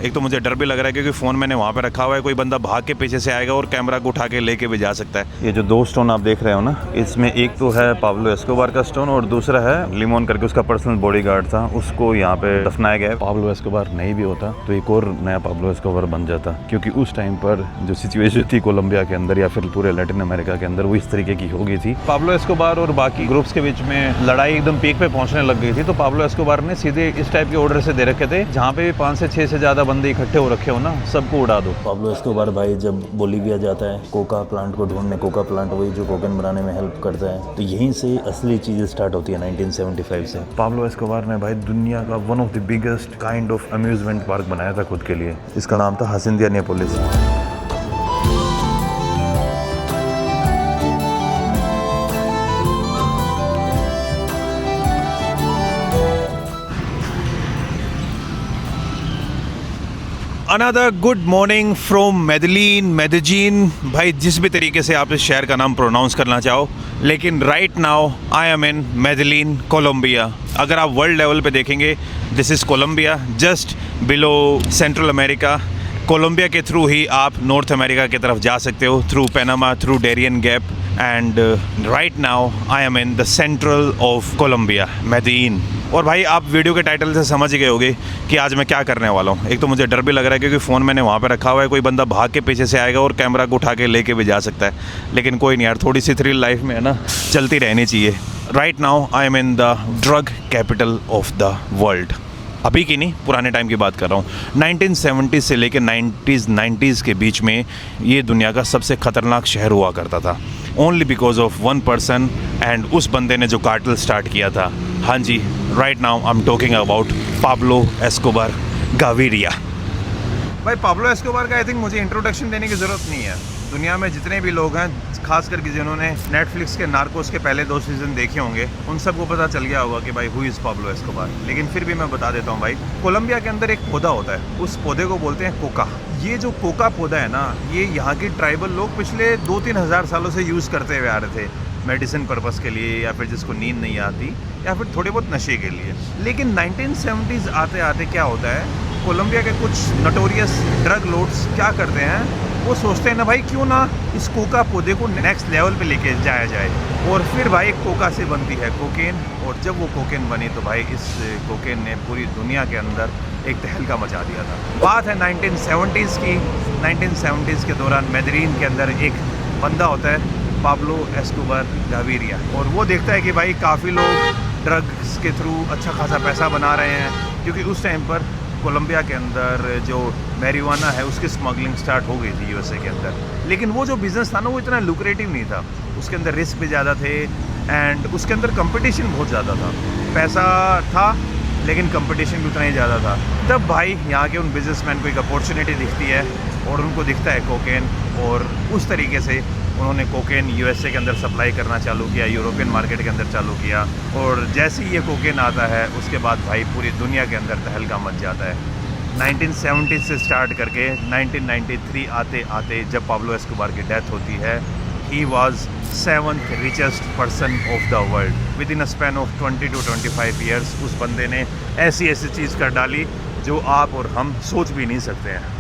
एक तो मुझे डर भी लग रहा है क्योंकि फ़ोन मैंने वहाँ पे रखा हुआ है, कोई बंदा भाग के पीछे से आएगा और कैमरा को उठा के लेके भी जा सकता है। ये जो दो स्टोन आप देख रहे हो ना, इसमें एक तो है पाब्लो एस्कोबार का स्टोन और दूसरा है लिमोन करके उसका पर्सनल बॉडीगार्ड था, उसको यहाँ पे दफनाया गया है। पाब्लो एस्कोबार नहीं भी होता तो एक और नया पाब्लो एस्कोबार बन जाता, क्योंकि उस टाइम पर जो सिचुएशन थी कोलंबिया के अंदर या फिर पूरे लैटिन अमेरिका के अंदर वो इस तरीके की हो गई थी। पाब्लो एस्कोबार और बाकी ग्रुप्स के बीच में लड़ाई एकदम पीक पे पहुंचने लग गई थी, तो पाब्लो एस्कोबार ने सीधे इस टाइप के ऑर्डर से दे रखे थे, जहाँ पे भी 5 से 6 से ज़्यादा बंदे इकट्ठे हो रखे हो ना, सबको उड़ा दो। पाब्लो एस्कोबार भाई जब बोलीविया जाता है कोका प्लांट को ढूंढने, कोका प्लांट वही जो कोकेन बनाने में हेल्प करता है, तो यहीं से असली चीज़ें स्टार्ट होती है 1975 से। पाब्लो एस्कोबार ने भाई दुनिया का one of the biggest kind of amusement park बनाया था खुद के लिए। इसका नाम था Hacienda Napoles. Another good morning from Medellin भाई, जिस भी तरीके से आप इस शहर का नाम प्रोनाउंस करना चाहो, लेकिन right now I am in Medellin, Colombia. अगर आप वर्ल्ड लेवल पे देखेंगे, this is Colombia, just below Central America. Colombia के थ्रू ही आप नॉर्थ अमेरिका की तरफ जा सकते हो, through Panama, through Darien Gap, and right now I am in the central of Colombia, Medellin. और भाई आप वीडियो के टाइटल से समझ गए होंगे कि आज मैं क्या करने वाला हूँ। एक तो मुझे डर भी लग रहा है क्योंकि फ़ोन मैंने वहाँ पे रखा हुआ है, कोई बंदा भाग के पीछे से आएगा और कैमरा को उठा के लेके भी जा सकता है, लेकिन कोई नहीं यार, थोड़ी सी थ्रिल लाइफ में है ना, चलती रहनी चाहिए। Right now I am in the drug capital of the world. अभी की नहीं, पुराने टाइम की बात कर रहा हूँ। 1970 से लेकर 90s के बीच में ये दुनिया का सबसे ख़तरनाक शहर हुआ करता था, only because of one person, and उस बंदे ने जो कार्टेल स्टार्ट किया था। हाँ जी, right now I am talking about Pablo Escobar Gaviria. भाई पाब्लो एस्कोबार का आई थिंक मुझे इंट्रोडक्शन देने की ज़रूरत नहीं है। दुनिया में जितने भी लोग हैं, खास करके जिन्होंने नेटफ्लिक्स के नार्कोस के पहले 2 सीज़न देखे होंगे, उन सबको पता चल गया होगा कि भाई हु इज़ पाब्लो एस्कोबार। लेकिन फिर भी मैं बता देता हूँ भाई, कोलंबिया के अंदर एक पौधा होता है, उस पौधे को बोलते हैं कोका। ये जो कोका पौधा है ना, ये यहाँ के ट्राइबल लोग पिछले 2-3 हज़ार सालों से यूज़ करते हुए आ रहे थे, मेडिसिन पर्पज़ के लिए, या फिर जिसको नींद नहीं आती, या फिर थोड़े बहुत नशे के लिए। लेकिन 1970s आते आते क्या होता है, कोलंबिया के कुछ नोटोरियस ड्रग लॉर्ड्स क्या करते हैं, वो सोचते हैं ना भाई, क्यों ना इस कोका पौधे को नेक्स्ट लेवल पे लेके जाया जाए। और फिर भाई कोका से बनती है कोकेन, और जब वो कोकेन बनी तो भाई इस कोकेन ने पूरी दुनिया के अंदर एक तहलका मचा दिया था। बात है 1970s की। 1970s के दौरान मेदेलीन के अंदर एक बंदा होता है, पाब्लो एस्कोबार गाविरिया, और वो देखता है कि भाई काफ़ी लोग ड्रग्स के थ्रू अच्छा खासा पैसा बना रहे हैं, क्योंकि उस टाइम पर कोलंबिया के अंदर जो मैरिजुआना है उसकी स्मगलिंग स्टार्ट हो गई थी यूएसए के अंदर। लेकिन वो जो बिज़नेस था ना, वो इतना लुक्रेटिव नहीं था, उसके अंदर रिस्क भी ज़्यादा थे, एंड उसके अंदर कंपटीशन बहुत ज़्यादा था। पैसा था लेकिन कंपटीशन भी उतना ही ज़्यादा था। तब भाई यहाँ के उन बिजनेसमैन को एक अपॉर्चुनिटी दिखती है, और उनको दिखता है कोकेन, और उस तरीके से उन्होंने कोकेन यूएसए के अंदर सप्लाई करना चालू किया, यूरोपियन मार्केट के अंदर चालू किया। और जैसे ही ये कोकेन आता है, उसके बाद भाई पूरी दुनिया के अंदर तहलका मच जाता है। 1970 से स्टार्ट करके 1993 आते आते जब पाब्लो एस्कोबार की डेथ होती है, he was 7th richest person of the world. Within a span of 20 to 25 years उस बंदे ने ऐसी ऐसी चीज़ कर डाली जो आप और हम सोच भी नहीं सकते हैं।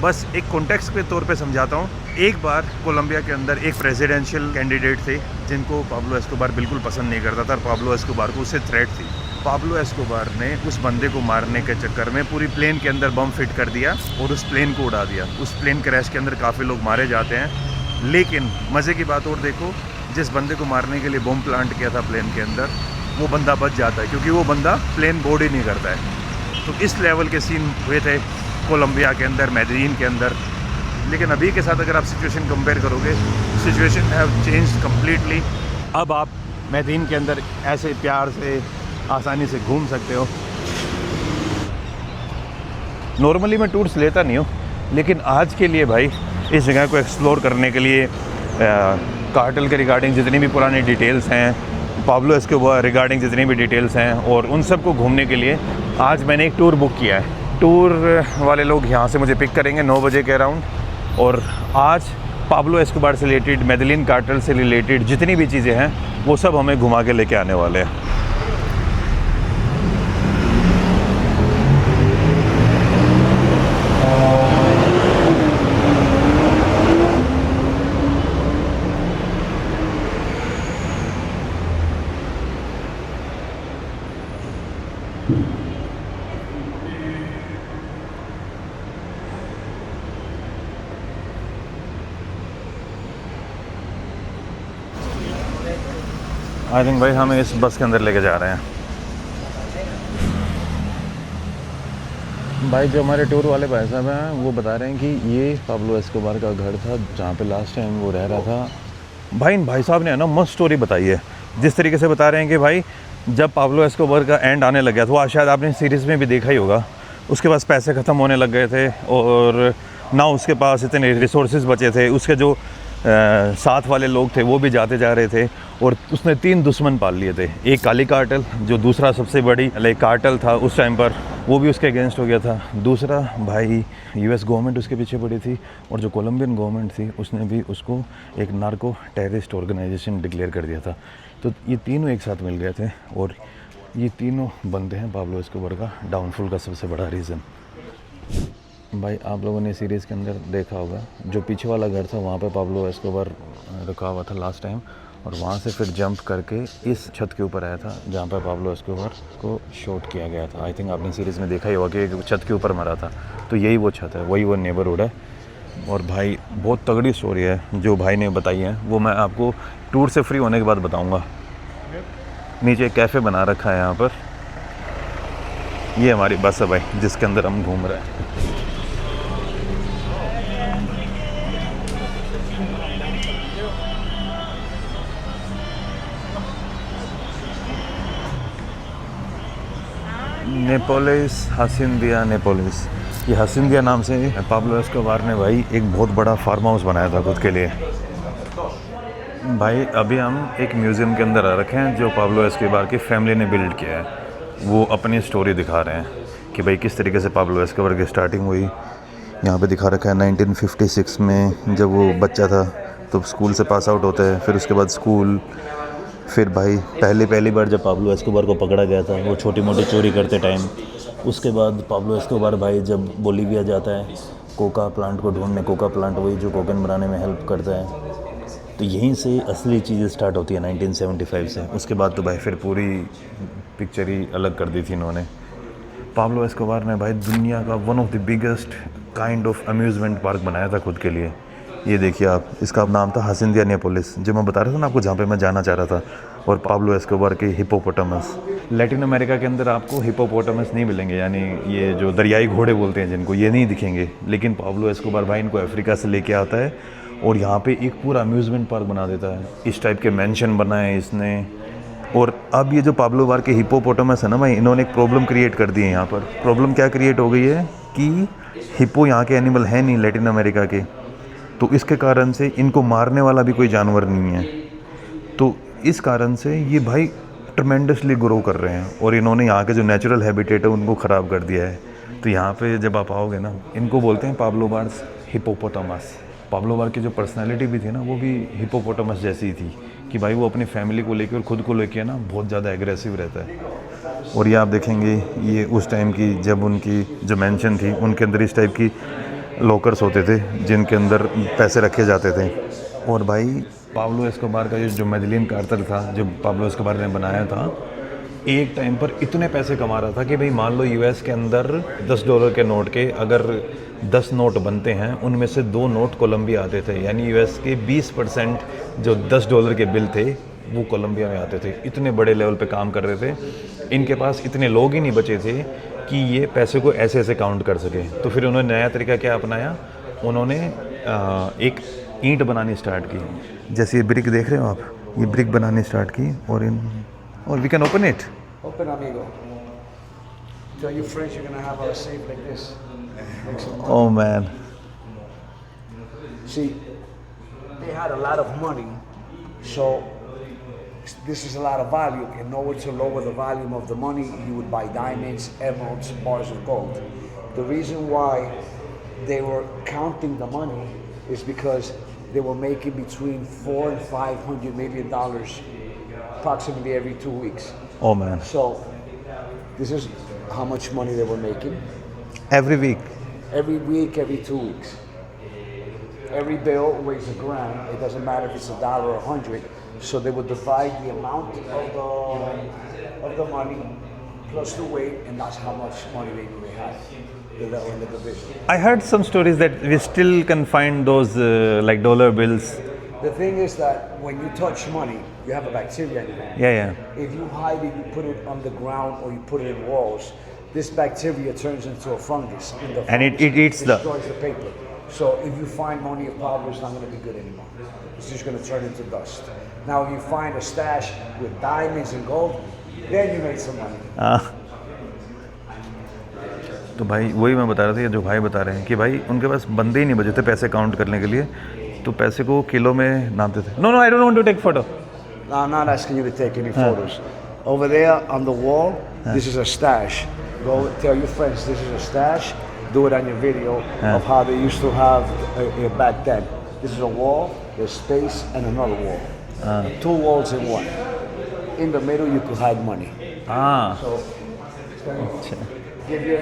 बस एक कॉन्टेक्स्ट के तौर पे समझाता हूँ। एक बार कोलंबिया के अंदर एक प्रेसिडेंशियल कैंडिडेट थे जिनको पाब्लो एस्कोबार बिल्कुल पसंद नहीं करता था, और पाब्लो एस्कोबार को उससे थ्रेट थी। पाब्लो एस्कोबार ने उस बंदे को मारने के चक्कर में पूरी प्लेन के अंदर बम फिट कर दिया और उस प्लेन को उड़ा दिया। उस प्लेन क्रैश के अंदर काफ़ी लोग मारे जाते हैं, लेकिन मज़े की बात और देखो, जिस बंदे को मारने के लिए बम प्लांट किया था प्लेन के अंदर, वो बंदा बच जाता है, क्योंकि वो बंदा प्लेन बोर्ड ही नहीं करता है। तो इस लेवल के सीन हुए थे कोलंबिया के अंदर, मेदेलीन के अंदर। लेकिन अभी के साथ अगर आप सिचुएशन कंपेयर करोगे, सिचुएशन हैव चेंज्ड कम्प्लीटली। अब आप मेदेलीन के अंदर ऐसे प्यार से आसानी से घूम सकते हो। नॉर्मली मैं टूर्स लेता नहीं हूँ, लेकिन आज के लिए भाई इस जगह को एक्सप्लोर करने के लिए कार्टेल के रिगार्डिंग जितनी भी पुरानी डिटेल्स हैं, पाब्लो एस्कोबार रिगार्डिंग जितनी भी डिटेल्स हैं, और उन सब को घूमने के लिए आज मैंने एक टूर बुक किया है। टूर वाले लोग यहाँ से मुझे पिक करेंगे 9 बजे के अराउंड, और आज पाब्लो एस्कोबार से रिलेटेड, मेदेलीन कार्टेल से रिलेटेड जितनी भी चीज़ें हैं वो सब हमें घुमा के लेके आने वाले हैं। आई थिंक भाई हमें इस बस के अंदर लेके जा रहे हैं। भाई जो हमारे टूर वाले भाई साहब हैं वो बता रहे हैं कि ये पाब्लो एस्कोबार का घर था जहाँ पे लास्ट टाइम वो रह रहा था। भाई इन भाई साहब ने ना मस्त स्टोरी बताई है, जिस तरीके से बता रहे हैं कि भाई जब पाब्लो एस्कोबार का एंड आने लग गया था, वो शायद आपने सीरीज़ में भी देखा ही होगा, उसके पास पैसे ख़त्म होने लग गए थे और ना उसके पास इतने रिसोर्सेज बचे थे, उसके जो साथ वाले लोग थे वो भी जाते जा रहे थे और उसने 3 दुश्मन पाल लिए थे। एक काली कार्टेल जो दूसरा सबसे बड़ी लाइक कार्टेल था उस टाइम पर, वो भी उसके अगेंस्ट हो गया था। दूसरा भाई यूएस गवर्नमेंट उसके पीछे पड़ी थी और जो कोलंबियन गवर्नमेंट थी उसने भी उसको एक नार्को टेररिस्ट ऑर्गेनाइजेशन डिक्लेयर कर दिया था। तो ये तीनों एक साथ मिल गए थे और ये तीनों बनते हैं पाब्लो एस्कोबार का डाउनफॉल का सबसे बड़ा रीज़न। भाई आप लोगों ने सीरीज़ के अंदर देखा होगा जो पीछे वाला घर था वहाँ पे पाब्लो एस्कोबार रुका हुआ था लास्ट टाइम, और वहाँ से फिर जंप करके इस छत के ऊपर आया था जहाँ पर पाब्लो एस्कोबार को शूट किया गया था। आई थिंक आपने सीरीज़ में देखा ही होगा कि एक छत के ऊपर मरा था, तो यही वो छत है, वही वो नेबरहुड है। और भाई बहुत तगड़ी स्टोरी है जो भाई ने बताई है, वो मैं आपको टूर से फ्री होने के बाद बताऊँगा। नीचे एक कैफ़े बना रखा है यहाँ पर, ये हमारी बस है भाई जिसके अंदर हम घूम रहे हैं। नेपोलिस हासिंदिया नेपोलिस, ये हासिंदिया नाम से पाब्लो एस्कोबार ने भाई एक बहुत बड़ा फार्म हाउस बनाया था खुद के लिए। भाई अभी हम एक म्यूज़ियम के अंदर आ रखे हैं जो पाब्लो एस्कोबार की फैमिली ने बिल्ड किया है। वो अपनी स्टोरी दिखा रहे हैं कि भाई किस तरीके से पाब्लो एस्कोबार की स्टार्टिंग हुई। यहाँ पे दिखा रखा है 1956 में जब वो बच्चा था तो स्कूल से पास आउट होता है, फिर उसके बाद स्कूल, फिर भाई पहली बार जब पाब्लो एस्कोबार को पकड़ा गया था वो छोटी मोटी चोरी करते टाइम, उसके बाद पाब्लो एस्कोबार भाई जब बोलीविया जाता है कोका प्लांट को ढूंढने, कोका प्लांट वही जो कोकेन बनाने में हेल्प करता है, तो यहीं से असली चीज़ें स्टार्ट होती है 1975 से। उसके बाद तो भाई फिर पूरी पिक्चर ही अलग कर दी थी इन्होंने। पाब्लो एस्कोबार ने भाई दुनिया का one of the biggest kind of amusement park बनाया था खुद के लिए। ये देखिए आप, इसका नाम था हासिंदिया नेपोलिस, जो मैं बता रहा था ना आपको जहाँ पे मैं जाना चाह रहा था। और पाब्लो एस्कोबार के हिप्पोपोटामस, लैटिन अमेरिका के अंदर आपको हिप्पोपोटामस नहीं मिलेंगे, यानी ये जो दरियाई घोड़े बोलते हैं जिनको, ये नहीं दिखेंगे, लेकिन पाब्लो एस्कोबार भाई इनको अफ्रीका से लेके आता है और यहाँ पे एक पूरा अम्यूज़मेंट पार्क बना देता है। इस टाइप के मेंशन बनाए इसने। और अब ये जो पाब्लो एस्कोबार के हिप्पोपोटामस है ना भाई, इन्होंने एक प्रॉब्लम क्रिएट कर दी है यहाँ पर। प्रॉब्लम क्या क्रिएट हो गई है कि हिप्पो यहाँ के एनिमल है नहीं लैटिन अमेरिका के, तो इसके कारण से इनको मारने वाला भी कोई जानवर नहीं है, तो इस कारण से ये भाई ट्रमेंडसली ग्रो कर रहे हैं और इन्होंने यहाँ के जो नेचुरल हैबिटेट है उनको ख़राब कर दिया है। तो यहाँ पे जब आप आओगे ना, इनको बोलते हैं पाब्लो बार्स हिप्पोपोटामस। पाब्लो बार की जो पर्सनालिटी भी थी ना वो भी हिप्पोपोटामस जैसी ही थी कि भाई वो अपनी फैमिली को लेकर और ख़ुद को लेकर ना बहुत ज़्यादा एग्रेसिव रहता है। और ये आप देखेंगे ये उस टाइम की जब उनकी जो मेंशन थी उनके अंदर इस टाइप की लॉकर्स होते थे जिनके अंदर पैसे रखे जाते थे। और भाई पाब्लो एस्कोबार का जो मेडलिन कार्टर था जो पाब्लो एस्कोबार ने बनाया था, एक टाइम पर इतने पैसे कमा रहा था कि भाई मान लो यूएस के अंदर $10 के नोट के अगर 10 नोट बनते हैं उनमें से 2 नोट कोलंबिया आते थे, यानी यूएस के 20% जो $10 के बिल थे वो कोलंबिया में आते थे। इतने बड़े लेवल पे काम कर रहे थे। इनके पास इतने लोग ही नहीं बचे थे कि ये पैसे को ऐसे ऐसे काउंट कर सके। तो फिर उन्होंने नया तरीका क्या अपनाया, उन्होंने एक ईंट बनानी स्टार्ट की। जैसे ये ब्रिक देख रहे हो आप, ये ब्रिक बनानी स्टार्ट की और we can open it. Open, amigo. Tell your friends you're gonna have a safe like this. Make some money. Oh man, See, they had a lot of money, so this is a lot of value. In order to lower the volume of the money, you would buy diamonds, emeralds, bars of gold. The reason why they were counting the money is because they were making between $400 and $500 million approximately every 2 weeks. Oh man, So this is how much money they were making. Every week. Every week, every 2 weeks. Every bill weighs a gram. It doesn't matter if it's $1 or 100. So they would divide the amount of the money plus the weight, and that's how much money they really had in the division. I heard some stories that we still can find those like dollar bills The thing is that when you touch money, you have a bacteria in your hand. Yeah. If you hide it, you put it on the ground or you put it in walls, this bacteria turns into a fungus. And the And it fungus eats the- destroys the paper. So if you find money of Pablo, it's not going to be good anymore. It's just going to turn into dust. Now if you find a stash with diamonds and gold, then you made some money. तो भाई वही मैं बता रहा था, ये जो भाई बता रहे हैं कि भाई उनके पास बंदे ही नहीं बचे थे पैसे काउंट करने के लिए, तो पैसे को किलो में नापते थे. No I don't want to take photo. No, I'm not asking you to take any photos. Over there on the wall, this is a stash. Go tell your friends this is a stash. Do it on your video of how they used to have back then. This is a wall, there's space, and another wall. 2 walls in one. In the middle, you could hide money. हाँ. So, give you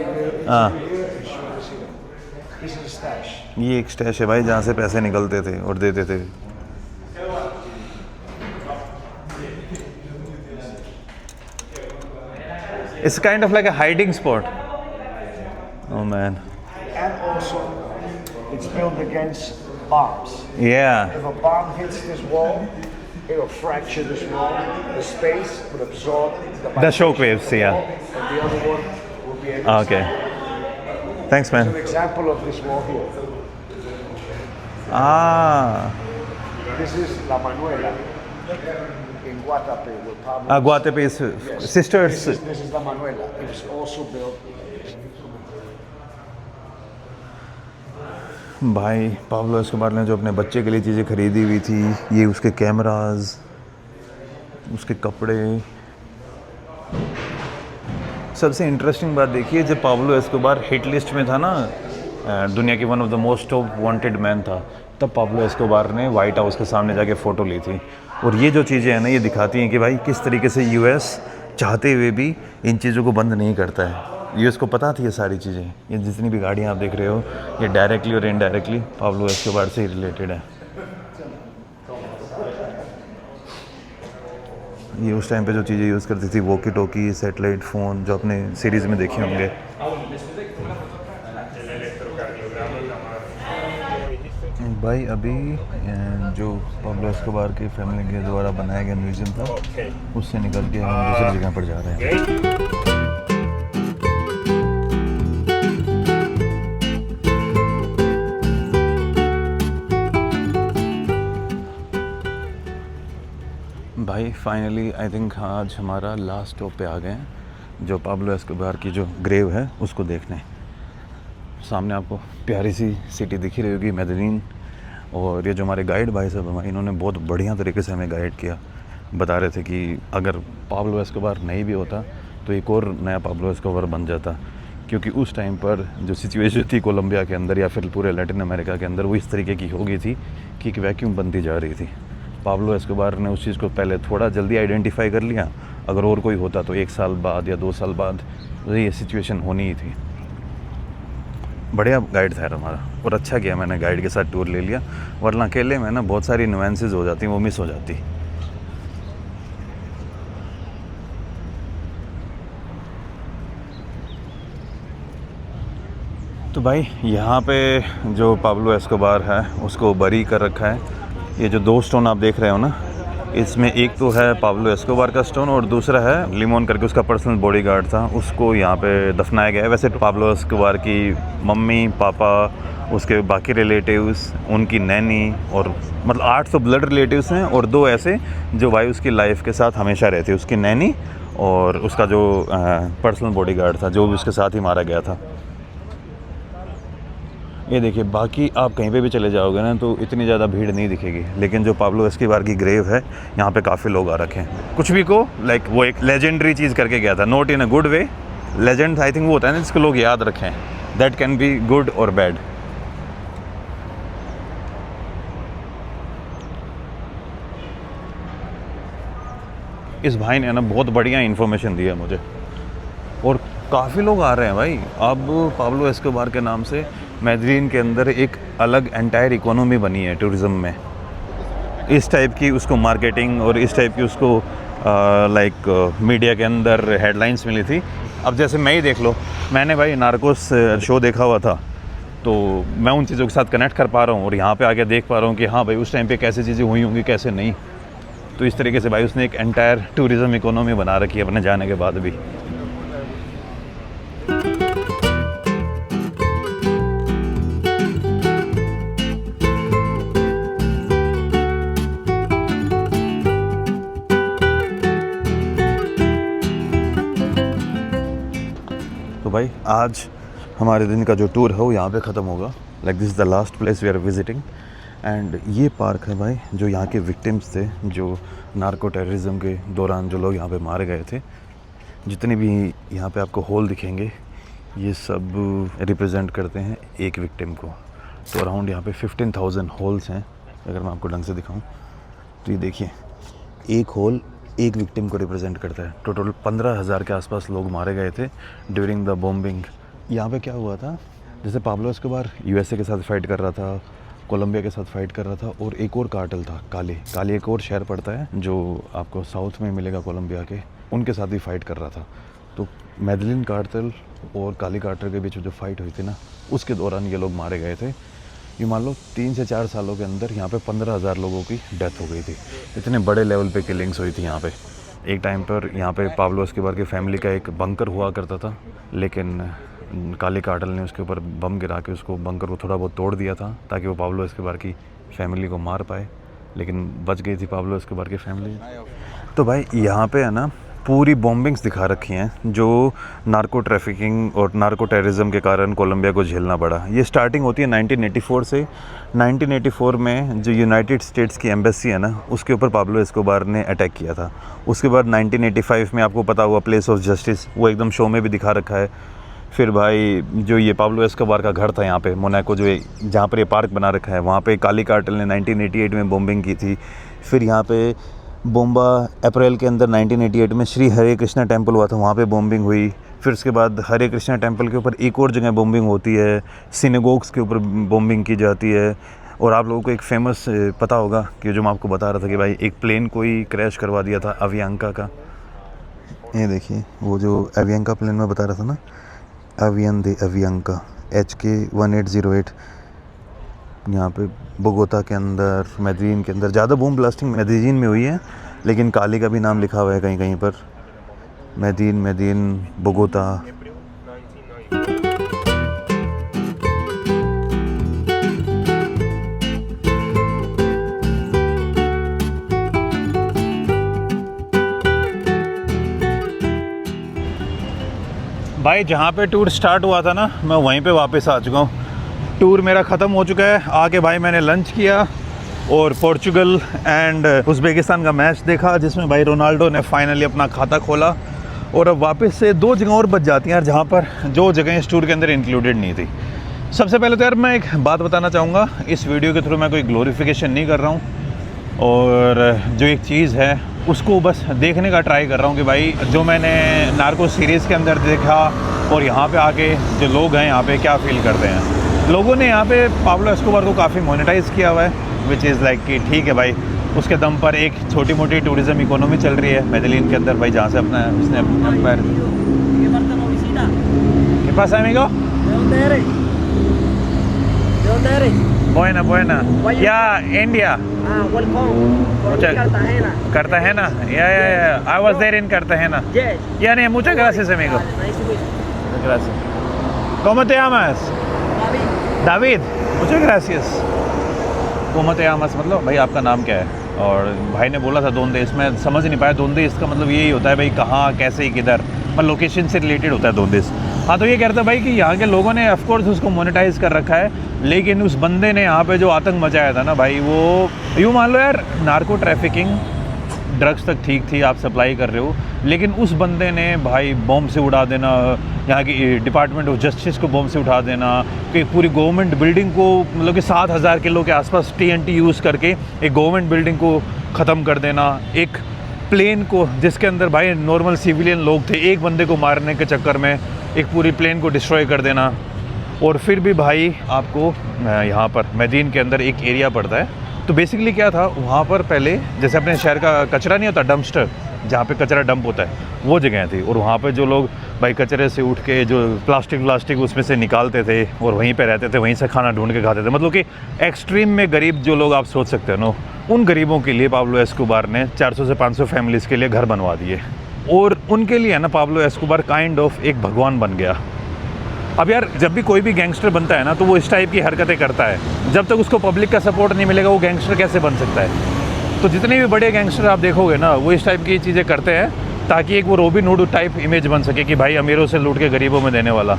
this is a stash. ये एक stash है भाई जहाँ से पैसे निकलते थे और देते थे. It's kind of like a hiding spot. Oh man. And also, it's built against bombs. Yeah. If a bomb hits this wall, it'll fracture this wall. The space will absorb The shock waves, yeah. And the other one will be able Okay. Thanks, An man. example of this wall here. Ah. This is La Manuela in Guatape, where Pablo. Guatepe is sisters. This is La Manuela. It was also built. भाई Pablo Escobar ने जो अपने बच्चे के लिए चीज़ें खरीदी हुई थी, ये उसके कैमरास, उसके कपड़े. सबसे इंटरेस्टिंग बात देखिए, जब पाब्लो एस्कोबार हिट लिस्ट में था ना, दुनिया की one of the most wanted man था, तब पाब्लो एस्कोबार ने वाइट हाउस के सामने जाके फ़ोटो ली थी. और ये जो चीज़ें हैं ना, ये दिखाती हैं कि भाई किस तरीके से यूएस चाहते हुए भी इन चीज़ों को बंद नहीं करता है. यूएस को पता थी ये सारी चीज़ें. ये जितनी भी गाड़ियाँ आप देख रहे हो, ये डायरेक्टली और इनडायरेक्टली पाब्लो एस्कोबार से ही रिलेटेड है. ये उस टाइम पे जो चीज़ें यूज़ करती थी, वॉकी टॉकी, सैटेलाइट फ़ोन, जो आपने सीरीज़ में देखे होंगे. भाई अभी जो पाब्लो एस्कोबार की फैमिली के द्वारा बनाया गया म्यूज़ियम था, उससे निकल के हम दूसरी जगह पर जा रहे हैं. भाई फाइनली आई थिंक आज हमारा लास्ट स्टॉप पे आ गए हैं, जो पाब्लो एस्कोबार की जो ग्रेव है उसको देखने. सामने आपको प्यारी सी सिटी दिख रही होगी, मेदलीन. और ये जो हमारे गाइड भाई साहब हमारे, इन्होंने बहुत बढ़िया तरीके से हमें गाइड किया. बता रहे थे कि अगर पाब्लो एस्कोबार नहीं भी होता तो एक और नया पाब्लो एस्कोबार बन जाता, क्योंकि उस टाइम पर जो सिचुएशन थी कोलंबिया के अंदर या फिर पूरे लैटिन अमेरिका के अंदर, वो इस तरीके की हो गई थी कि एक वैक्यूम बनती जा रही थी. पाब्लो एस्कोबार ने उस चीज़ को पहले थोड़ा जल्दी आइडेंटिफाई कर लिया. अगर और कोई होता तो 1 साल बाद या 2 साल बाद ये सिचुएशन होनी ही थी. बढ़िया गाइड था यार हमारा, और अच्छा किया मैंने गाइड के साथ टूर ले लिया, वरना अकेले में ना बहुत सारी नुएंसेस हो जाती, वो मिस हो जाती. तो भाई यहाँ पे जो पाब्लो एस्कोबार है उसको बरी कर रखा है. ये जो 2 स्टोन आप देख रहे हो ना, इसमें एक तो है पाब्लो एस्कोबार का स्टोन और दूसरा है लिमोन करके उसका पर्सनल बॉडीगार्ड था, उसको यहाँ पे दफनाया गया है. वैसे पाब्लो एस्कोबार की मम्मी, पापा, उसके बाकी रिलेटिव्स, उनकी नैनी, और मतलब 8 तो ब्लड रिलेटिव्स हैं और 2 ऐसे जो भाई उसकी लाइफ के साथ हमेशा रहते. उसकी नैनी और उसका जो पर्सनल बॉडीगार्ड था, जो भी उसके साथ ही मारा गया था. ये देखिए, बाकी आप कहीं पे भी चले जाओगे ना तो इतनी ज़्यादा भीड़ नहीं दिखेगी, लेकिन जो पाब्लो एस्कोबार की ग्रेव है यहाँ पे काफ़ी लोग आ रखे हैं. कुछ भी को लाइक वो एक लेजेंडरी चीज़ करके गया था, not in a good way. Legend I think वो होता है ना जिसको लोग याद रखें, दैट कैन बी गुड और बैड. इस भाई ने ना बहुत बढ़िया इन्फॉर्मेशन दी है मुझे, और काफ़ी लोग आ रहे हैं भाई. अब पाब्लो एस्कोबार के नाम से मेदलीन के अंदर एक अलग एंटायर इकोनॉमी बनी है टूरिज़्म में. इस टाइप की उसको मार्केटिंग और इस टाइप की उसको लाइक मीडिया के अंदर हेडलाइंस मिली थी. अब जैसे मैं ही देख लो, मैंने भाई नार्कोस शो देखा हुआ था, तो मैं उन चीज़ों के साथ कनेक्ट कर पा रहा हूँ और यहाँ पे आके देख पा रहा हूँ कि हाँ भाई उस टाइम पे कैसे चीज़ें हुई होंगी कैसे नहीं। तो इस तरीके से भाई उसने एक एंटायर टूरिज़्म इकोनॉमी बना रखी है अपने जाने के बाद भी। तो भाई आज हमारे दिन का जो टूर है वो यहाँ पे ख़त्म होगा। Like this is the last place we are visiting. And ये पार्क है भाई जो यहाँ के विक्टिम्स थे, जो नार्को टेररिज्म के दौरान जो लोग यहाँ पे मारे गए थे। जितने भी यहाँ पे आपको होल दिखेंगे ये सब रिप्रेजेंट करते हैं एक विक्टिम को। तो अराउंड यहाँ पे 15,000 होल्स हैं। अगर मैं आपको ढंग से दिखाऊँ तो ये देखिए, एक होल एक विक्टिम को रिप्रेजेंट करता है। टोटल 15,000 के आसपास लोग मारे गए थे ड्यूरिंग द बॉम्बिंग। यहाँ पे क्या हुआ था, जैसे पाब्लो एस्कोबार यूएसए के साथ फाइट कर रहा था, कोलंबिया के साथ फाइट कर रहा था, और एक और कार्टेल था काली एक और शहर पड़ता है जो आपको साउथ में मिलेगा कोलंबिया के, उनके साथ भी फाइट कर रहा था। तो मेडलिन कार्टेल और काली कार्टेल के बीच जो फाइट हुई थी ना, उसके दौरान ये लोग मारे गए थे। ये मान लो 3 से 4 सालों के अंदर यहाँ पे 15,000 लोगों की डेथ हो गई थी। इतने बड़े लेवल पे किलिंग्स हुई थी यहाँ पे। एक टाइम पर यहाँ पे पाब्लो एस्कोबार की फैमिली का एक बंकर हुआ करता था, लेकिन काली कार्टेल ने उसके ऊपर बम गिरा के उसको बंकर को थोड़ा बहुत तोड़ दिया था ताकि वो पाब्लो एस्कोबार की फैमिली को मार पाए, लेकिन बच गई थी पाब्लो एस्कोबार की फैमिली। तो भाई यहाँ पे है ना पूरी बॉम्बिंग्स दिखा रखी हैं जो नार्को ट्रैफिकिंग और नार्को टेररिज्म के कारण कोलंबिया को झेलना पड़ा। ये स्टार्टिंग होती है 1984 से। 1984 में जो यूनाइटेड स्टेट्स की एम्बेसी है ना, उसके ऊपर पाब्लो एस्कोबार ने अटैक किया था। उसके बाद 1985 में आपको पता हुआ प्लेस ऑफ जस्टिस, वो एकदम शो में भी दिखा रखा है। फिर भाई जो ये पाब्लो एस्कोबार का घर था यहाँ पे मोनाको, जो जहाँ पर ये पार्क बना रखा है, वहाँ पे काली कार्टेल ने 1988 में बॉम्बिंग की थी। फिर यहाँ पे बोम्बा अप्रैल के अंदर 1988 में श्री हरे कृष्णा टेम्पल हुआ था, वहाँ पे बॉम्बिंग हुई। फिर उसके बाद हरे कृष्णा टेम्पल के ऊपर एक और जगह बॉम्बिंग होती है, सिनेगोग्स के ऊपर बॉम्बिंग की जाती है। और आप लोगों को एक फेमस पता होगा कि जो मैं आपको बता रहा था कि भाई एक प्लेन कोई क्रैश करवा दिया था अवियांका का। ये देखिए वो जो अवियांका प्लेन में बता रहा था ना, अवियन दे अवियांका HK1808, यहाँ पे बोगोता के अंदर, मेदलीन के अंदर। ज़्यादा बूम ब्लास्टिंग मेदलीन में हुई है, लेकिन काली का भी नाम लिखा हुआ है कहीं कहीं पर। मेदीन बोगोता। भाई जहाँ पे टूर स्टार्ट हुआ था ना, मैं वहीं पे वापस आ चुका हूँ। टूर मेरा ख़त्म हो चुका है। आके भाई मैंने लंच किया और पोर्चुगल एंड उज़्बेकिस्तान का मैच देखा, जिसमें भाई रोनाल्डो ने फाइनली अपना खाता खोला। और अब वापस से 2 जगह और बच जाती हैं यार, जहाँ पर जो जगह इस टूर के अंदर इंक्लूडेड नहीं थी। सबसे पहले तो यार मैं एक बात बताना चाहूँगा, इस वीडियो के थ्रू मैं कोई ग्लोरिफिकेशन नहीं कर रहा हूँ, और जो एक चीज़ है उसको बस देखने का ट्राई कर रहा हूँ कि भाई जो मैंने नार्को सीरीज़ के अंदर देखा और यहाँ पे आके जो लोग हैं यहाँ पे क्या फील करते हैं। लोगों ने यहाँ पे पाब्लो एस्कोबार को काफ़ी मोनेटाइज़ किया हुआ है, विच इज़ लाइक कि ठीक है भाई, उसके दम पर एक छोटी मोटी टूरिज़्म इकोनॉमी चल रही है मेडलिन के अंदर भाई, जहाँ से अपना उसने empire. ¿Qué pasa, amigo? ¿De dónde eres? ¿De dónde eres? Buena. Yeah, India. Ah, welcome. From Muchas- Cartagena. Cartagena. Yeah. I was there in Cartagena. Yes. Yeah, muchas gracias, amigo. Nice to meet you. Gracias. ¿Cómo te llamas? David. David, मुझे gracious. कोमत यामस मतलब भाई आपका नाम क्या है? और भाई ने बोला था दोंदेस, मैं समझ नहीं पाया दोंदेस का मतलब यही होता है भाई कहाँ कैसे किधर, मतलब लोकेशन से रिलेटेड होता है दोंदेस। हाँ, तो ये कहता है भाई कि यहाँ के लोगों ने ऑफ कोर्स उसको मोनेटाइज कर रखा है, लेकिन उस बंदे ने यहाँ पे जो आतंक मचाया था ना भाई, वो यूँ मान लो यार, नार्को ट्रैफिकिंग ड्रग्स तक ठीक थी, आप सप्लाई कर रहे हो, लेकिन उस बंदे ने भाई बॉम्ब से उड़ा देना, यहाँ की डिपार्टमेंट ऑफ जस्टिस को बॉम्ब से उठा देना, कि पूरी गवर्नमेंट बिल्डिंग को मतलब कि 7,000 किलो के आसपास TNT यूज़ करके एक गवर्नमेंट बिल्डिंग को ख़त्म कर देना, एक प्लेन को जिसके अंदर भाई नॉर्मल सिविलियन लोग थे, एक बंदे को मारने के चक्कर में एक पूरी प्लेन को डिस्ट्रॉय कर देना। और फिर भी भाई आपको यहाँ पर मेदीन के अंदर एक एरिया पड़ता है, तो बेसिकली क्या था वहाँ पर पहले जैसे अपने शहर का कचरा नहीं होता डंपस्टर, जहाँ पे कचरा डंप होता है वो जगह थी। और वहाँ पे जो लोग भाई कचरे से उठ के जो प्लास्टिक उसमें से निकालते थे और वहीं पे रहते थे, वहीं से खाना ढूंढ के खाते थे। मतलब कि एक्सट्रीम में गरीब जो लोग आप सोच सकते हो ना, उन गरीबों के लिए पाब्लो एस्कोबार ने 400 से 500 फैमिलीज़ के लिए घर बनवा दिए। और उनके लिए ना पाब्लो एस्कोबार काइंड ऑफ एक भगवान बन गया। अब यार जब भी कोई भी गैंगस्टर बनता है ना तो वो इस टाइप की हरकतें करता है। जब तक उसको पब्लिक का सपोर्ट नहीं मिलेगा वो गैंगस्टर कैसे बन सकता है। तो जितने भी बड़े गैंगस्टर आप देखोगे ना वो इस टाइप की चीज़ें करते हैं ताकि एक वो रॉबिन हुड टाइप इमेज बन सके कि भाई अमीरों से लूट के गरीबों में देने वाला।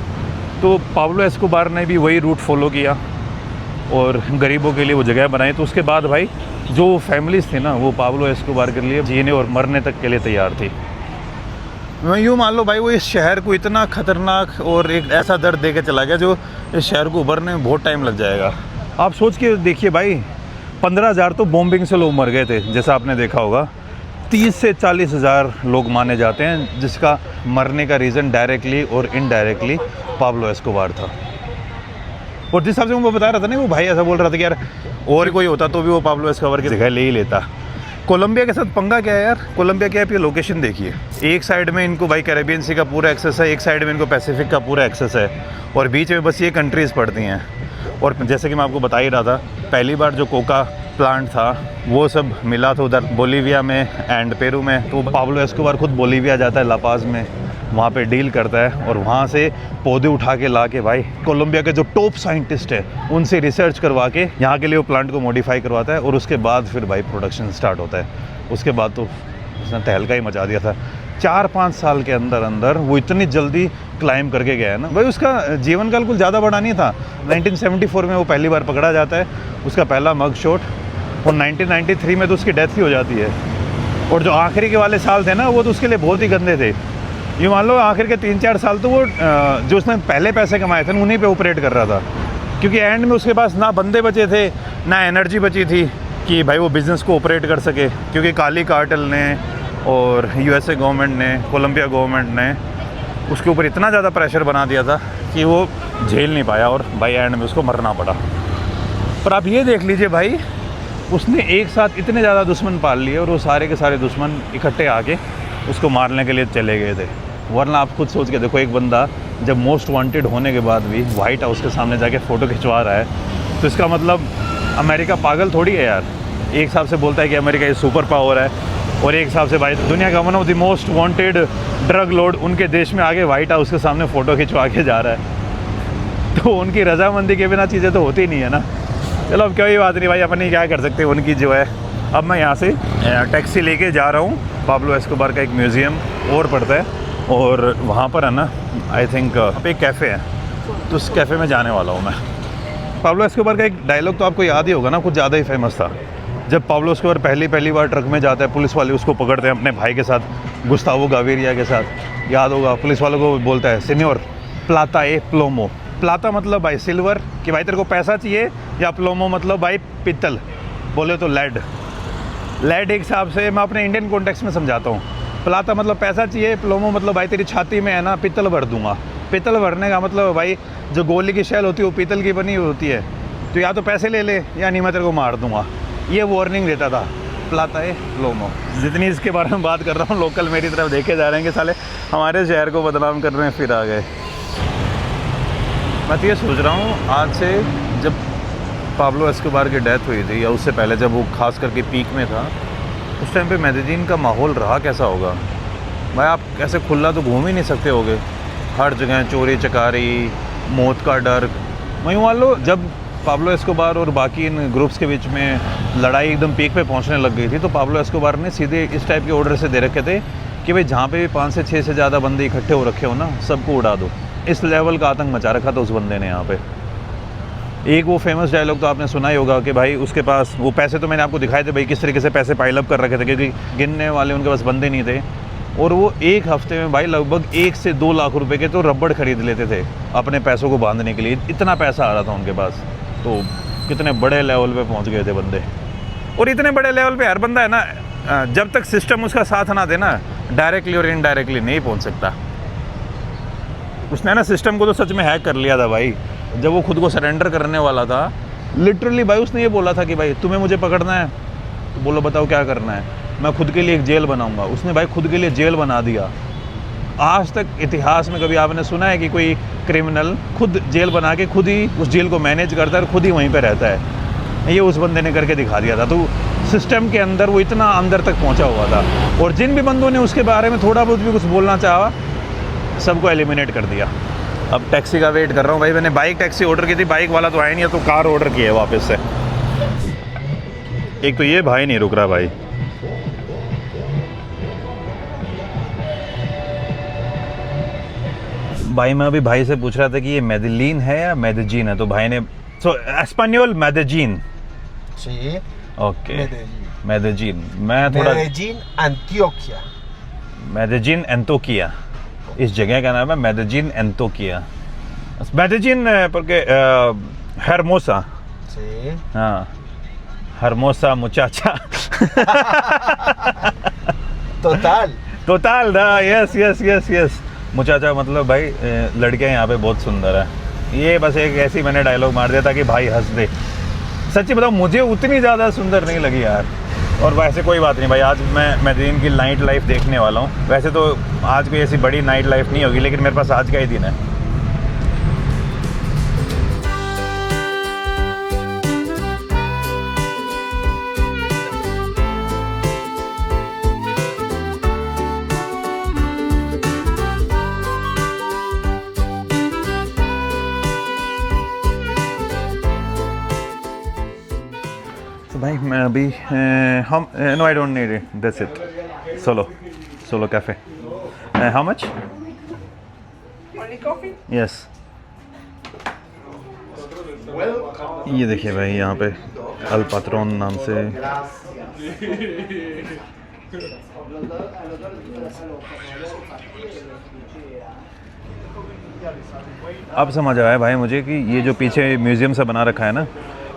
तो पाब्लो एस्कोबार ने भी वही रूट फॉलो किया और गरीबों के लिए वो जगह बनाई। तो उसके बाद भाई जो फैमिलीज़ थी ना वो पाब्लो एस्कोबार के लिए जीने और मरने तक के लिए तैयार थी। मैं यूँ मान लो भाई वो इस शहर को इतना ख़तरनाक और एक ऐसा दर्द दे के चला गया जो इस शहर को उभरने में बहुत टाइम लग जाएगा। आप सोच के देखिए भाई 15,000 तो बॉम्बिंग से लोग मर गए थे जैसा आपने देखा होगा। 30 से 40,000 लोग माने जाते हैं जिसका मरने का रीज़न डायरेक्टली और इनडायरेक्टली पाब्लो एस्कोबार था। और जिस हिसाब से मैं वो बता रहा था ना, वो भाई ऐसा बोल रहा था कि यार और कोई होता तो भी वो पाब्लो एस्कोबार की जगह ले ही लेता। कोलंबिया के साथ पंगा क्या है यार, कोलंबिया की आप ये लोकेशन देखिए। एक साइड में इनको भाई कैरेबियन सी का पूरा एक्सेस है, एक साइड में इनको पैसिफिक का पूरा एक्सेस है और बीच में बस ये कंट्रीज़ पड़ती हैं। और जैसे कि मैं आपको बता ही रहा था, पहली बार जो कोका प्लांट था वो सब मिला था उधर बोलीविया में एंड पेरू में। तो पाब्लो एस्कोबार खुद बोलीविया जाता है, लापाज में, वहाँ पे डील करता है और वहाँ से पौधे उठा के ला के भाई कोलंबिया के जो टॉप साइंटिस्ट है उनसे रिसर्च करवा के यहाँ के लिए वो प्लांट को मॉडिफाई करवाता है और उसके बाद फिर भाई प्रोडक्शन स्टार्ट होता है। उसके बाद तो उसने तहलका ही मचा दिया था। 4-5 साल के अंदर अंदर वो इतनी जल्दी क्लाइम करके गया है ना भाई। उसका जीवन काल कुछ ज़्यादा बड़ा नहीं था। 1974 में वो पहली बार पकड़ा जाता है, उसका पहला मग शॉट, और 1993 में तो उसकी डेथ ही हो जाती है। और जो आखिरी के वाले साल थे ना वो तो उसके लिए बहुत ही गंदे थे। ये मान लो आखिर के 3-4 साल तो वो जो उसने पहले पैसे कमाए थे उन्हीं पे ऑपरेट कर रहा था, क्योंकि एंड में उसके पास ना बंदे बचे थे ना एनर्जी बची थी कि भाई वो बिज़नेस को ऑपरेट कर सके। क्योंकि काली कार्टेल ने और यूएसए गवर्नमेंट ने, कोलंबिया गवर्नमेंट ने उसके ऊपर इतना ज़्यादा प्रेशर बना दिया था कि वो झेल नहीं पाया और भाई एंड में उसको मरना पड़ा। पर आप ये देख लीजिए भाई, उसने एक साथ इतने ज़्यादा दुश्मन पाल लिए और वो सारे के सारे दुश्मन इकट्ठे आके उसको मारने के लिए चले गए थे। वरना आप खुद सोच के देखो, एक बंदा जब मोस्ट वांटेड होने के बाद भी वाइट हाउस के सामने जाके फ़ोटो खिंचवा रहा है तो इसका मतलब अमेरिका पागल थोड़ी है यार। एक हिसाब से बोलता है कि अमेरिका ये सुपर पावर है और एक हिसाब से भाई दुनिया का one of the most wanted drug Lord उनके देश में आगे वाइट हाउस के सामने फ़ोटो खिंचवा के जा रहा है। तो उनकी रजामंदी के बिना चीज़ें तो होती नहीं है ना। चलो अब कोई बात नहीं भाई, अपन ही क्या कर सकते हैं उनकी जो है। अब मैं यहाँ से टैक्सी लेके जा रहा हूँ, पाब्लो एस्कोबार का एक म्यूज़ियम और पड़ता है और वहाँ पर है ना आई थिंक एक कैफ़े है, तो उस कैफ़े में जाने वाला हूँ मैं। पाब्लो एस्कोबार का एक डायलॉग तो आपको याद ही होगा ना, कुछ ज़्यादा ही फेमस था। जब पाब्लो एस्कोबार पहली बार ट्रक में जाता है, पुलिस वाले उसको पकड़ते हैं अपने भाई के साथ, गुस्तावो गाविरिया के साथ। याद होगा, पुलिस वालों को बोलता है सीनियर प्लाता ए प्लोमो। प्लाता मतलब भाई सिल्वर, कि भाई तेरे को पैसा चाहिए, या प्लोमो मतलब भाई पित्तल, बोले तो लेड। लेड एक हिसाब से मैं अपने इंडियन कॉन्टेक्स्ट में समझाता हूँ। प्लाता मतलब पैसा चाहिए, प्लोमो मतलब भाई तेरी छाती में है ना पित्तल भर दूंगा। पित्तल भरने का मतलब भाई जो गोली की शैल होती है वो पीतल की बनी होती है, तो या तो पैसे ले ले या नहीं मैं तेरे को मार दूंगा। ये वार्निंग देता था प्लाता है प्लोमो। जितनी इसके बारे में बात कर रहा हूँ, लोकल मेरी तरफ देखे जा रहे हैं कि साले हमारे शहर को बदनाम कर रहे हैं, फिर आ गए। मैं तो ये सोच रहा हूँ आज से, जब पाब्लो एस्कोबार की डेथ हुई थी या उससे पहले जब वो खास करके पीक में था, उस टाइम पे मेदेलीन का माहौल रहा कैसा होगा भाई। आप कैसे खुला तो घूम ही नहीं सकते होगे, हर जगह चोरी चकारी, मौत का डर। वहीं मान लो जब पाब्लो एस्कोबार और बाकी इन ग्रुप्स के बीच में लड़ाई एकदम पीक पे पहुंचने लग गई थी, तो पाब्लो एस्कोबार ने सीधे इस टाइप के ऑर्डर से दे रखे थे कि भाई जहाँ पे भी 5 से 6 से ज़्यादा बंदे इकट्ठे हो रखे हो ना, सबको उड़ा दो। इस लेवल का आतंक मचा रखा था उस बंदे ने यहाँ पे। एक वो फेमस डायलॉग तो आपने सुना ही होगा कि भाई उसके पास वो पैसे, तो मैंने आपको दिखाए थे भाई किस तरीके से पैसे पाइल अप कर रखे थे, क्योंकि गिनने वाले उनके पास बंदे नहीं थे। और वो एक हफ्ते में भाई लगभग 1 से 2 लाख रुपए के तो रबड़ खरीद लेते थे अपने पैसों को बांधने के लिए। इतना पैसा आ रहा था उनके पास। तो कितने बड़े लेवल पे पहुंच गए थे बंदे। और इतने बड़े लेवल पे हर बंदा है ना, जब तक सिस्टम उसका साथ ना देना, डायरेक्टली और इनडायरेक्टली नहीं पहुंच सकता। उसने ना सिस्टम को तो सच में हैक कर लिया था भाई। जब वो खुद को सरेंडर करने वाला था, लिटरली भाई उसने ये बोला था कि भाई तुम्हें मुझे पकड़ना है तो बोलो बताओ क्या करना है। मैं खुद के लिए एक जेल बनाऊंगा। उसने भाई खुद के लिए जेल बना दिया। आज तक इतिहास में कभी आपने सुना है कि कोई क्रिमिनल खुद जेल बना के खुद ही उस जेल को मैनेज करता है और खुद ही वहीं पे रहता है? ये उस बंदे ने करके दिखा दिया था। तो सिस्टम के अंदर वो इतना अंदर तक पहुंचा हुआ था, और जिन भी बंदों ने उसके बारे में थोड़ा बहुत भी कुछ बोलना चाहा, सबको एलिमिनेट कर दिया। अब टैक्सी का वेट कर रहा हूँ भाई। मैंने बाइक टैक्सी ऑर्डर की थी, बाइक वाला तो आया नहीं है, तो कार ऑर्डर की है वापस से। एक तो ये भाई नहीं रुक रहा भाई। भाई मैं अभी भाई से पूछ रहा था कि ये मेदलीन है या मेदजीन है, तो भाई ने एस्पेनियोल मेदजीन। Sí. Okay Medellín. मेदजीन। मैं थोड़ा Medellín, Antioquia. मेदजीन एंतोकिया, इस जगह का नाम है मेदजीन एंतोकिया। मेदजीन porque hermosa। Sí. हाँ, hermosa muchacha। Total. टोटल दा, यस यस यस यस। मुचाचा मतलब भाई लड़कियां यहाँ पे बहुत सुंदर है। ये बस एक ऐसी मैंने डायलॉग मार दिया था कि भाई हंस दे। सच्ची बताऊँ मुझे उतनी ज़्यादा सुंदर नहीं लगी यार। और वैसे कोई बात नहीं भाई, आज मैं मेदलीन की नाइट लाइफ देखने वाला हूँ। वैसे तो आज कोई ऐसी बड़ी नाइट लाइफ नहीं होगी, लेकिन मेरे पास आज का ही दिन है। तो भाई मैं अभी हम no I don't need it, that's it. Solo cafe. How much? Only coffee? Yes. ये देखिए भाई, यहाँ पे अल पात्रोन नाम से अब समझ आया भाई मुझे कि ये जो पीछे म्यूज़ियम सा बना रखा है ना,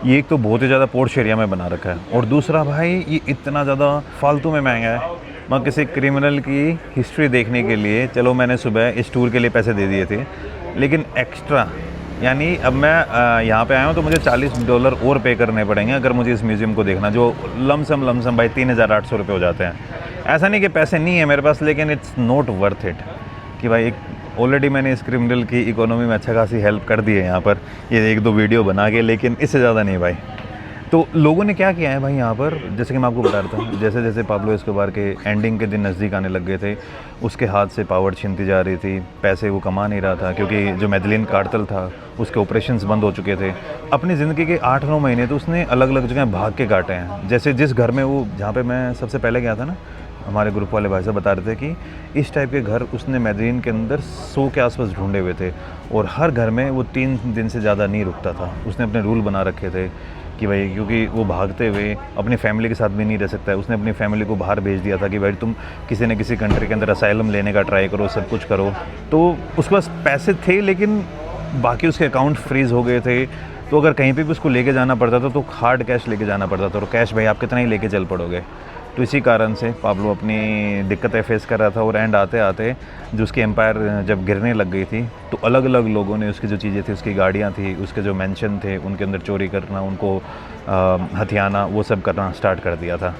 ये एक तो बहुत ही ज़्यादा पोर्श एरिया में बना रखा है, और दूसरा भाई ये इतना ज़्यादा फालतू में महंगा है। मैं किसी क्रिमिनल की हिस्ट्री देखने के लिए, चलो मैंने सुबह इस टूर के लिए पैसे दे दिए थे, लेकिन एक्स्ट्रा यानी अब मैं यहाँ पे आया हूँ तो मुझे $40 और पे करने पड़ेंगे अगर मुझे इस म्यूज़ियम को देखना, जो लमसम भाई 3,800 रुपये हो जाते हैं। ऐसा नहीं कि पैसे नहीं है मेरे पास, लेकिन इट्स नॉट वर्थ इट कि भाई एक ऑलरेडी मैंने इस क्रिमिनल की इकोनॉमी में अच्छा खासी हेल्प कर दी है यहाँ पर, ये 1-2 वीडियो बना के, लेकिन इससे ज़्यादा नहीं भाई। तो लोगों ने क्या किया है भाई यहाँ पर, जैसे कि मैं आपको बता रहा था, जैसे जैसे पाब्लो एस्कोबार के एंडिंग के दिन नज़दीक आने लग गए थे, उसके हाथ से पावर छीनती जा रही थी, पैसे वो कमा नहीं रहा था, क्योंकि जो मेदलीन कार्टेल था उसके ऑपरेशंस बंद हो चुके थे। अपनी ज़िंदगी के 8-9 महीने तो उसने अलग अलग जगह भाग के काटे हैं। जैसे जिस घर में वो, जहाँ पर मैं सबसे पहले गया था ना, हमारे ग्रुप वाले भाई साहब बता रहे थे कि इस टाइप के घर उसने मेदलीन के अंदर 100 के आसपास ढूंढे हुए थे, और हर घर में वो 3 दिन से ज़्यादा नहीं रुकता था। उसने अपने रूल बना रखे थे कि भाई, क्योंकि वो भागते हुए अपनी फैमिली के साथ भी नहीं रह सकता है, उसने अपनी फैमिली को बाहर भेज दिया था कि भाई तुम किसी न किसी कंट्री के अंदर असाइलम लेने का ट्राई करो, सब कुछ करो। तो उसके पास पैसे थे, लेकिन बाकी उसके अकाउंट फ्रीज़ हो गए थे। तो अगर कहीं पे भी उसको लेके जाना पड़ता था तो हार्ड कैश लेके जाना पड़ता था, और कैश भाई आप कितना ही लेके चल पड़ोगे। तो इसी कारण से पाब्लो अपनी दिक्कतें फेस कर रहा था, और एंड आते आते जो उसकी एम्पायर जब गिरने लग गई थी, तो अलग अलग लोगों ने उसकी जो चीज़ें थी, उसकी गाड़ियाँ थी, उसके जो मेंशन थे, उनके अंदर चोरी करना, उनको हथियाना, वो सब करना स्टार्ट कर दिया था।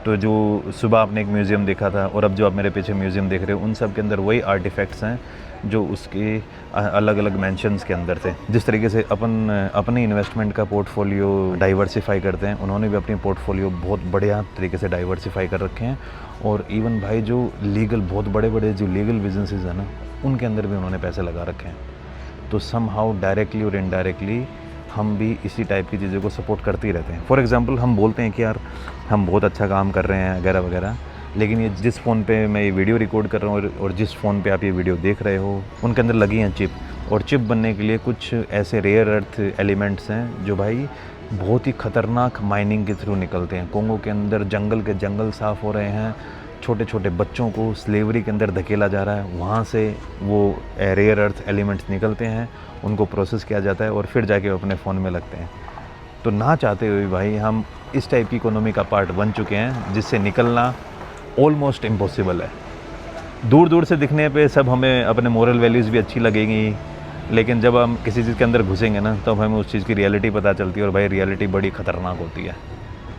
तो जो सुबह आपने एक म्यूज़ियम देखा था, और अब जो आप मेरे पीछे म्यूज़ियम देख रहे हो, उन सब के अंदर वही आर्टिफैक्ट्स हैं जो उसके अलग अलग मेंशंस के अंदर थे। जिस तरीके से अपन अपनी इन्वेस्टमेंट का पोर्टफोलियो डाइवर्सिफाई करते हैं, उन्होंने भी अपनी पोर्टफोलियो बहुत बढ़िया तरीके से डाइवर्सिफाई कर रखे हैं। और इवन भाई जो लीगल, बहुत बड़े बड़े जो लीगल बिजनेसेस हैं ना, उनके अंदर भी उन्होंने पैसे लगा रखे हैं। तो सम हाउ डायरेक्टली और इनडायरेक्टली हम भी इसी टाइप की चीज़ों को सपोर्ट करते ही रहते हैं। फॉर एग्जांपल हम बोलते हैं कि यार हम बहुत अच्छा काम कर रहे हैं वगैरह वगैरह, लेकिन ये जिस फ़ोन पे मैं ये वीडियो रिकॉर्ड कर रहा हूँ और जिस फ़ोन पे आप ये वीडियो देख रहे हो, उनके अंदर लगी हैं चिप, और चिप बनने के लिए कुछ ऐसे रेयर अर्थ एलिमेंट्स हैं जो भाई बहुत ही ख़तरनाक माइनिंग के थ्रू निकलते हैं। कोंगो के अंदर जंगल के जंगल साफ़ हो रहे हैं, छोटे छोटे बच्चों को स्लेवरी के अंदर धकेला जा रहा है, वहाँ से वो रेयर अर्थ एलिमेंट्स निकलते हैं, उनको प्रोसेस किया जाता है और फिर जाके वो अपने फ़ोन में लगते हैं। तो ना चाहते हुए भाई हम इस टाइप की इकोनॉमी का पार्ट बन चुके हैं, जिससे निकलना ऑलमोस्ट इम्पॉसिबल है। दूर दूर से दिखने पे सब हमें अपने मोरल वैल्यूज़ भी अच्छी लगेंगी, लेकिन जब हम किसी चीज़ के अंदर घुसेंगे ना, तब हमें उस चीज़ की रियलिटी पता चलती है, और भाई रियलिटी बड़ी ख़तरनाक होती है।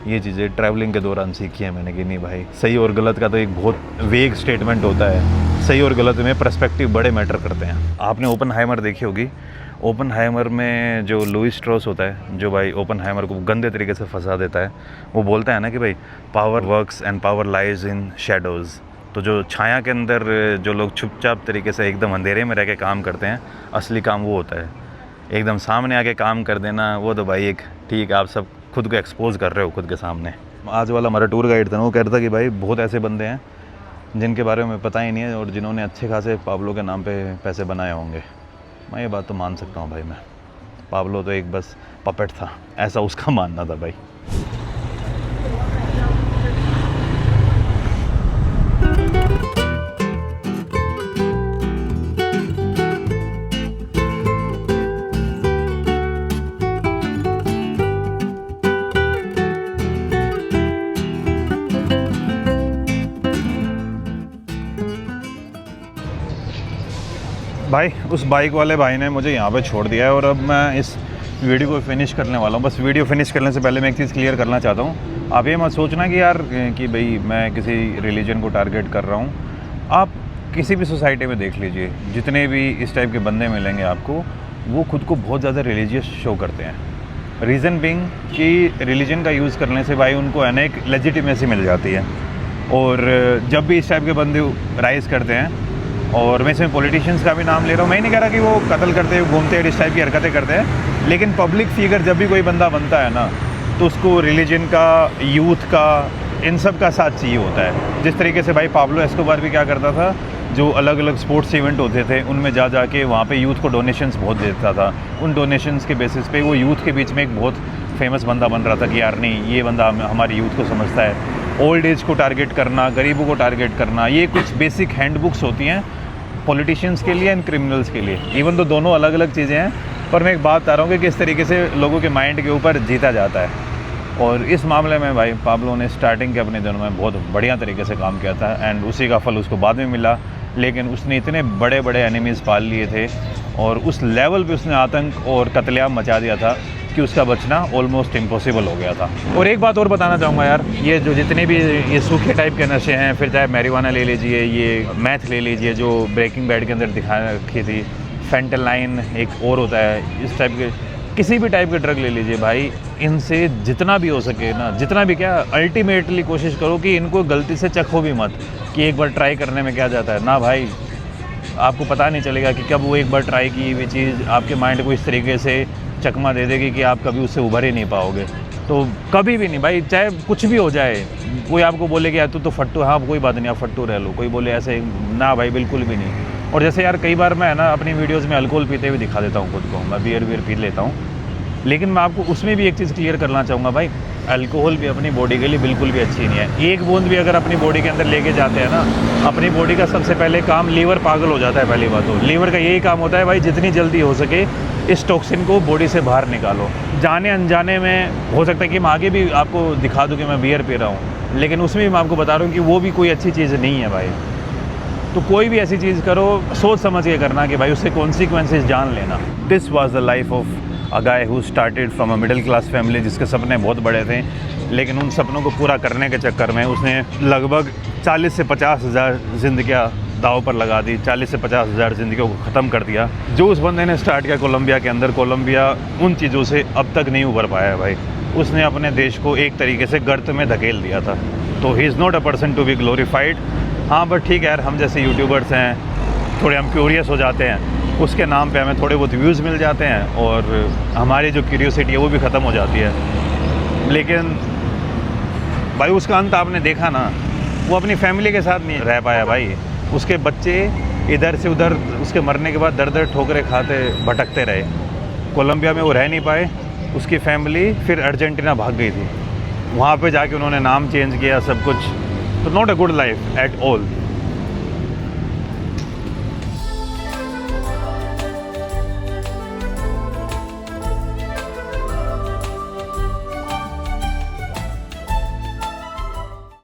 ये चीज़ें ट्रैवलिंग के दौरान सीखी है मैंने कि नहीं भाई, सही और गलत का तो एक बहुत वेग स्टेटमेंट होता है, सही और गलत में पर्सपेक्टिव बड़े मैटर करते हैं। आपने ओपनहाइमर देखी होगी, ओपनहाइमर में जो लुईस स्ट्रॉस होता है, जो भाई ओपनहाइमर को गंदे तरीके से फंसा देता है, वो बोलता है ना कि भाई power works and power lies in shadows. तो जो छाया के अंदर जो लोग चुपचाप तरीके से एकदम अंधेरे में रह के काम करते हैं, असली काम वो होता है। एकदम सामने आके काम कर देना वो तो भाई एक ठीक, आप सब खुद को एक्सपोज कर रहे हो खुद के सामने। आज वाला हमारा टूर गाइड था ना, वो कहता था कि भाई बहुत ऐसे बंदे हैं जिनके बारे में पता ही नहीं है और जिन्होंने अच्छे खासे पाब्लो के नाम पे पैसे बनाए होंगे। मैं ये बात तो मान सकता हूँ भाई, मैं पाब्लो तो एक बस पपेट था, ऐसा उसका मानना था भाई। भाई उस बाइक वाले भाई ने मुझे यहाँ पे छोड़ दिया है और अब मैं इस वीडियो को फिनिश करने वाला हूँ। बस वीडियो फिनिश करने से पहले मैं एक चीज़ क्लियर करना चाहता हूँ। आप ये मत सोचना कि यार कि भाई मैं किसी रिलीजन को टारगेट कर रहा हूँ। आप किसी भी सोसाइटी में देख लीजिए, जितने भी इस टाइप के बंदे मिलेंगे आपको, वो खुद को बहुत ज़्यादा रिलीजियस शो करते हैं। रीज़न बिंग कि रिलीजन का यूज़ करने से भाई उनको अनेक लेजिटिमेसी मिल जाती है। और जब भी इस टाइप के बंदे राइज़ करते हैं, और मैं इसमें पॉलिटिशियंस का भी नाम ले रहा हूँ, मैं नहीं कह रहा कि वो कत्ल करते हैं, घूमते हैं, इस टाइप की हरकतें करते हैं, लेकिन पब्लिक फिगर जब भी कोई बंदा बनता है ना, तो उसको रिलीजन का, यूथ का, इन सब का साथ चाहिए होता है। जिस तरीके से भाई पाब्लो एस्कोबार भी क्या करता था, जो अलग अलग स्पोर्ट्स इवेंट होते थे उनमें जा के वहाँ पे यूथ को डोनेशंस बहुत देता था। उन डोनेशंस के बेसिस पे वो यूथ के बीच में एक बहुत फेमस बंदा बन रहा था कि यार नहीं, ये बंदा हमारी यूथ को समझता है। ओल्ड एज को टारगेट करना, गरीबों को टारगेट करना, ये कुछ बेसिक हैंडबुक्स होती हैं पॉलिटिशियंस के लिए एंड क्रिमिनल्स के लिए। इवन तो दोनों अलग अलग चीज़ें हैं, पर मैं एक बात बता रहा हूँ कि किस तरीके से लोगों के माइंड के ऊपर जीता जाता है। और इस मामले में भाई पाब्लो ने स्टार्टिंग के अपने दिनों में बहुत बढ़िया तरीके से काम किया था एंड उसी का फल उसको बाद में मिला। लेकिन उसने इतने बड़े बड़े एनिमीज़ पाल लिए थे और उस लेवल पे उसने आतंक और कत्लेआम मचा दिया था कि उसका बचना ऑलमोस्ट इम्पॉसिबल हो गया था। और एक बात और बताना चाहूँगा यार, ये जो जितने भी ये सूखे टाइप के नशे हैं, फिर चाहे मैरिवाना ले लीजिए, ये मैथ ले लीजिए जो ब्रेकिंग बैड के अंदर दिखा रखी थी, फेंटालाइन एक और होता है, इस टाइप के किसी भी टाइप के ड्रग ले लीजिए भाई, इनसे जितना भी हो सके ना, जितना भी क्या, अल्टीमेटली कोशिश करो कि इनको गलती से चखो भी मत कि एक बार ट्राई करने में क्या जाता है ना भाई। आपको पता नहीं चलेगा कि कब वो एक बार ट्राई की हुई चीज़ आपके माइंड को इस तरीके से चकमा दे देगी कि आप कभी उससे उभर ही नहीं पाओगे। तो कभी भी नहीं भाई, चाहे कुछ भी हो जाए, कोई आपको बोले कि यार तू तो फट्टू, हाँ कोई बात नहीं आप फट्टू रह लो, कोई बोले ऐसे ना भाई, बिल्कुल भी नहीं। और जैसे यार कई बार मैं ना अपनी वीडियोज़ में अल्कोहल पीते हुए दिखा देता हूँ खुद को, मैं बियर पी लेता हूँ, लेकिन मैं आपको उसमें भी एक चीज़ क्लियर करना चाहूँगा भाई, अल्कोहल भी अपनी बॉडी के लिए बिल्कुल भी अच्छी नहीं है। एक बूंद भी अगर अपनी बॉडी के अंदर लेके जाते हैं ना, अपनी बॉडी का सबसे पहले काम, लीवर पागल हो जाता है। पहली बात तो लीवर का यही काम होता है भाई, जितनी जल्दी हो सके इस टॉक्सिन को बॉडी से बाहर निकालो। जाने अनजाने में हो सकता है कि मैं आगे भी आपको दिखा दूँ कि मैं बियर पी रहा हूँ, लेकिन उसमें भी मैं आपको बता रहा हूँ कि वो भी कोई अच्छी चीज़ नहीं है भाई। तो कोई भी ऐसी चीज़ करो सोच समझ के करना कि भाई उससे कॉन्सिक्वेंसेस जान लेना। This was the life of a guy who started from a middle class family, जिसके सपने बहुत बड़े थे, लेकिन उन सपनों को पूरा करने के चक्कर में उसने लगभग 40 से 50 हज़ार ज़िंदगियाँ दाव पर लगा दी, 40 से 50 हज़ार ज़िंदगियों को ख़त्म कर दिया। जो उस बंदे ने स्टार्ट किया कोलंबिया के अंदर, कोलंबिया उन चीज़ों से अब तक नहीं उभर पाया है भाई। उसने अपने देश को एक तरीके से गर्त में धकेल दिया था। तो he is not a person to be glorified. हाँ बट ठीक है यार, हम जैसे यूट्यूबर्स हैं, थोड़े हम क्यूरियस हो जाते हैं, उसके नाम पे हमें थोड़े बहुत व्यूज़ मिल जाते हैं और हमारी जो क्यूरियोसिटी है वो भी ख़त्म हो जाती है। लेकिन भाई उसका अंत आपने देखा ना, वो अपनी फैमिली के साथ नहीं रह पाया भाई। उसके बच्चे इधर से उधर उसके मरने के बाद दर दर ठोकरे खाते भटकते रहे। कोलंबिया में वो रह नहीं पाए, उसकी फैमिली फिर अर्जेंटीना भाग गई थी। वहाँ पे जाके उन्होंने नाम चेंज किया, सब कुछ। तो not a good life at all.